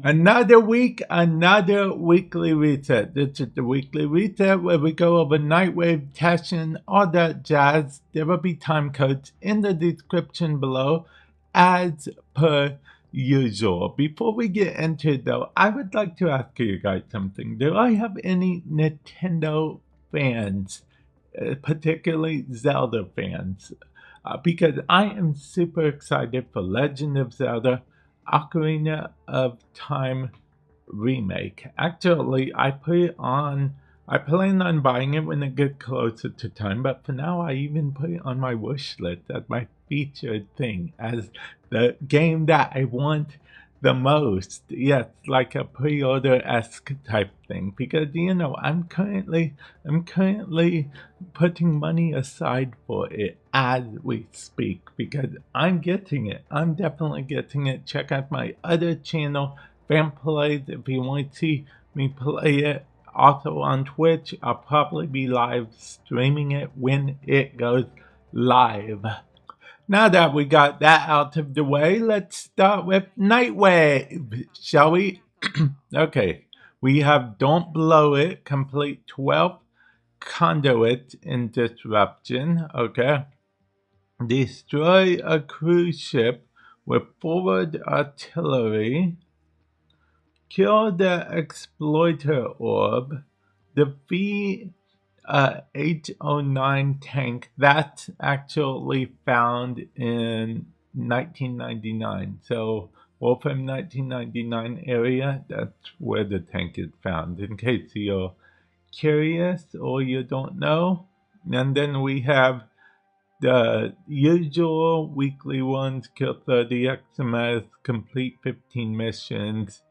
Another week, another weekly reset. This is the weekly reset where we go over Nightwave, Teshin, all that jazz. There will be time codes in the description below as per usual. Before we get into it though, I would like to ask you guys something. Do I have any Nintendo fans, particularly Zelda fans? Because I am super excited for Legend of Zelda Ocarina of Time remake. Actually, I put it on. I plan on buying it when it gets closer to time, but for now, I even put it on my wish list as my featured thing, as the game that I want the most. Yes, like a pre-order-esque type thing, because I'm currently putting money aside for it as we speak, because I'm getting it. I'm definitely getting it. Check out my other channel, Vamp plays, if you want to see me play it. Also on Twitch, I'll probably be live streaming it when it goes live. Now that we got that out of the way, let's start with Nightwave, shall we? Okay, we have Don't Blow It, complete 12 conduit in disruption, okay? Destroy a cruise ship with forward artillery. Kill the exploiter orb. Defeat a 809 tank that's actually found in 1999. So Warframe 1999 area, that's where the tank is found, in case you're curious or you don't know. And then we have the usual weekly ones: kill 30 XMS, complete 15 missions,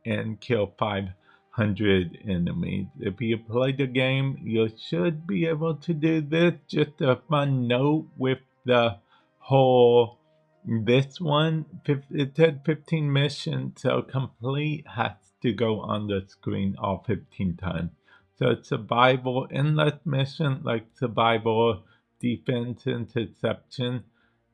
and kill 500 enemies. If you play the game, you should be able to do this. Just a fun note with the whole this one, it said 15 missions, so complete has to go on the screen all 15 times. So survival, endless mission like survival, defense, interception,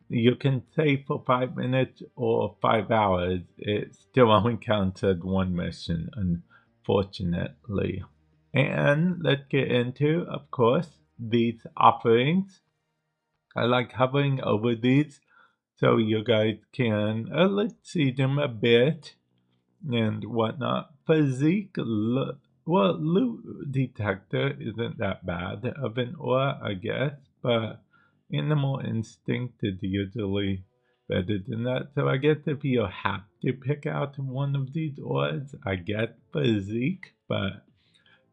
you can save for 5 minutes or 5 hours. It still only counts as one mission, unfortunately. And let's get into, of course, these offerings. I like hovering over these so you guys can let's see them a bit and whatnot. Physique, well, loot detector isn't that bad of an aura, I guess, but animal instinct is usually better than that. So I guess if you have to pick out one of these auras, I get physique, but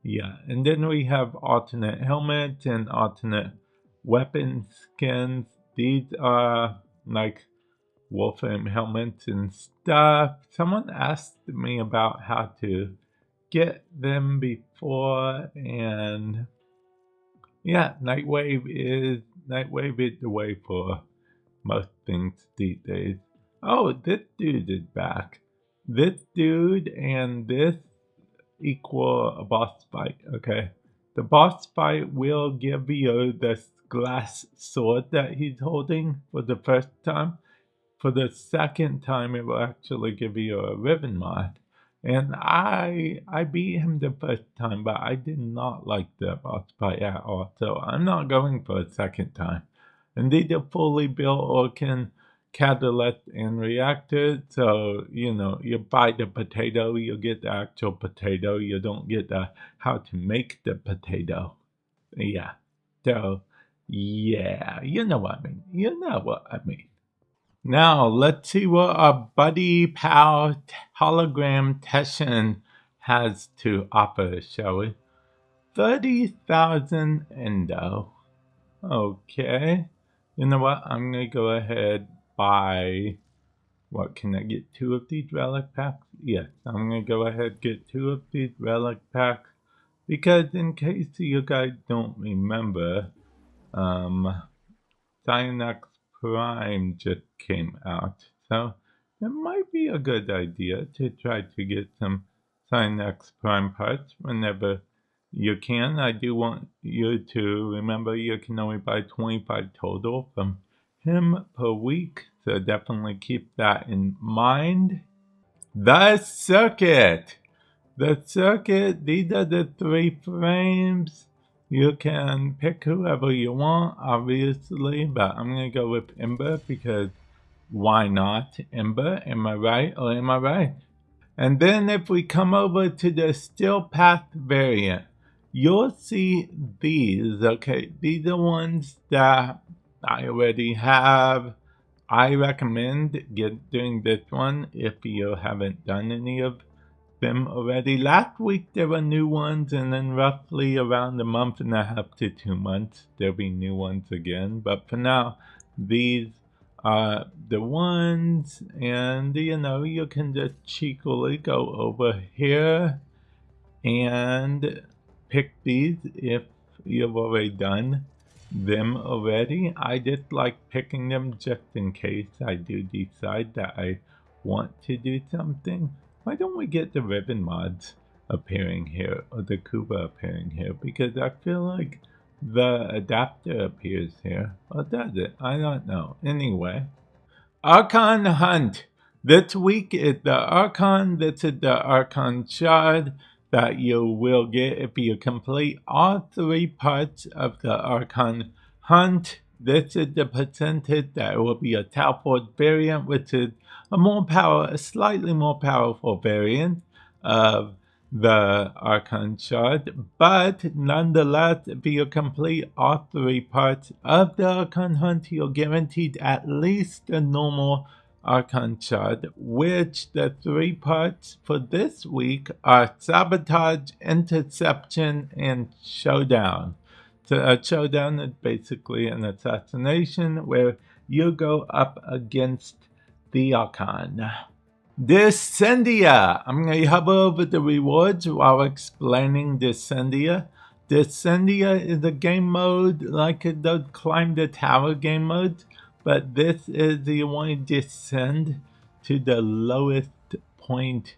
yeah. And then we have alternate helmets and alternate weapon skins. These are like Warframe helmets and stuff. Someone asked me about how to get them before, and yeah, Nightwave is the way for most things these days. Oh, this dude is back. This dude and this equal a boss fight, okay? The boss fight will give you this glass sword that he's holding for the first time. For the second time, it will actually give you a ribbon mod. And I beat him the first time, but I did not like the boss fight at all. So I'm not going for a second time. And these are fully built Orkin catalyst and reactor. So, you buy the potato, you get the actual potato. You don't get the how to make the potato. Yeah. So, yeah, you know what I mean. You know what I mean. Now, let's see what our buddy pal hologram Teshin has to offer, shall we? 30,000 endo. Okay. You know what? I'm going to go ahead buy. What, can I get 2 of these relic packs? Yes, I'm going to go ahead and get 2 of these relic packs. Because in case you guys don't remember, Cyanox Prime just came out. So it might be a good idea to try to get some Cyanox Prime parts whenever you can. I do want you to remember you can only buy 25 total from him per week. So definitely keep that in mind. The circuit. The circuit, these are the 3 frames. You can pick whoever you want, obviously, but I'm going to go with Ember because why not Ember? Am I right or am I right? And then if we come over to the Steel Path variant, you'll see these, okay? These are ones that I already have. I recommend doing this one if you haven't done any of them already. Last week there were new ones, and then roughly around a month and a half to 2 months there'll be new ones again. But for now, these are the ones, and you know, you can just cheekily go over here and pick these if you've already done them already. I just like picking them just in case I do decide that I want to do something. Why don't we get the ribbon mods appearing here or the Kuba appearing here? Because I feel like the adapter appears here. Or does it? I don't know. Anyway. Archon Hunt. This week is the Archon. This is the Archon Shard that you will get if you complete all 3 parts of the Archon Hunt. This is the percentage that it will be a Tau Force variant, which is a slightly more powerful variant of the Archon Shard, but nonetheless, if you complete all 3 parts of the Archon Hunt, you're guaranteed at least a normal Archon Shard, which the 3 parts for this week are Sabotage, Interception, and Showdown. So a showdown is basically an assassination where you go up against the Archon. Descendia. I'm going to hover over the rewards while explaining Descendia. Descendia is a game mode like those Climb the Tower game modes, but this is you want to descend to the lowest point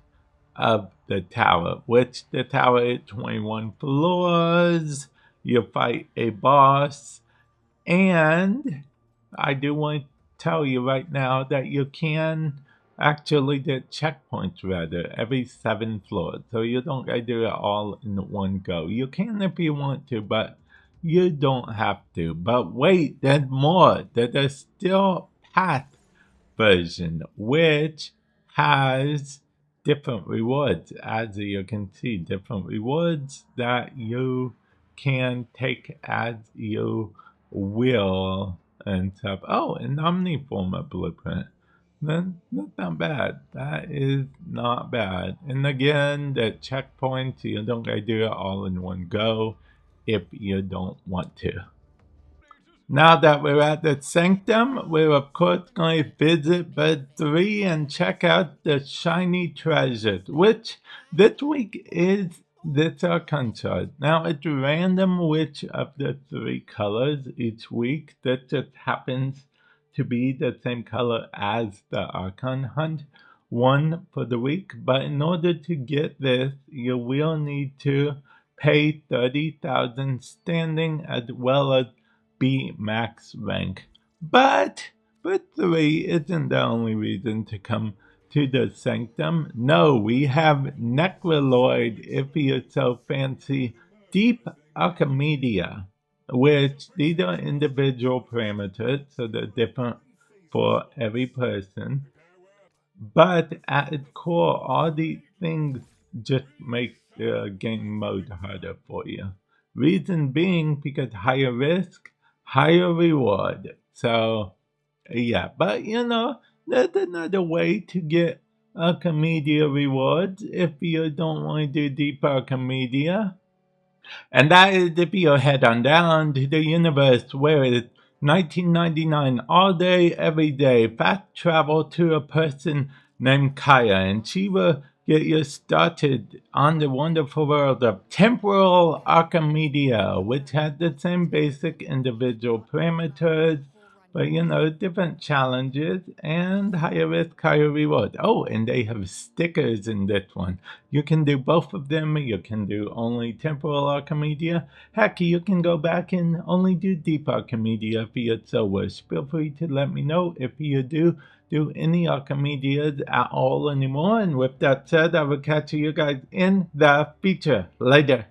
of the tower, which the tower is 21 floors. You fight a boss, and I do want to tell you right now that you can actually get checkpoints rather every 7 floors, so you don't gotta do it all in one go. You can if you want to, but you don't have to. But wait, there's more. There's a Steel Path version, which has different rewards. As you can see, different rewards that you can take as you will and stuff. Oh, an Omniformer blueprint. That's not bad. That is not bad. And again, the checkpoints, you don't gotta do it all in one go if you don't want to. Now that we're at the Sanctum, we're of course going to visit Bed 3 and check out the shiny treasures, which this week is this Archon Shard. Now it's random which of the 3 colors each week. That just happens to be the same color as the Archon Hunt one for the week. But in order to get this, you will need to pay 30,000 standing as well as be max rank. But 3 isn't the only reason to come to the Sanctum. No, we have Necroloid, if you're so fancy, Deep Archimedea, which these are individual parameters, so they're different for every person. But at its core, all these things just make the game mode harder for you. Reason being because higher risk, higher reward. So, yeah, but you know, there's another way to get Archimedea rewards if you don't want to do Deep Archimedea. And that is if you head on down to the universe where it's 1999 all day, every day, fast travel to a person named Kaya, and she will get you started on the wonderful world of Temporal Archimedea, which has the same basic individual parameters, but you know, different challenges and higher risk, higher reward. Oh, and they have stickers in this one. You can do both of them. You can do only Temporal Archimedea. Heck, you can go back and only do Deep Archimedea if you so wish. Feel free to let me know if you do do any Archimedeas at all anymore. And with that said, I will catch you guys in the feature. Later.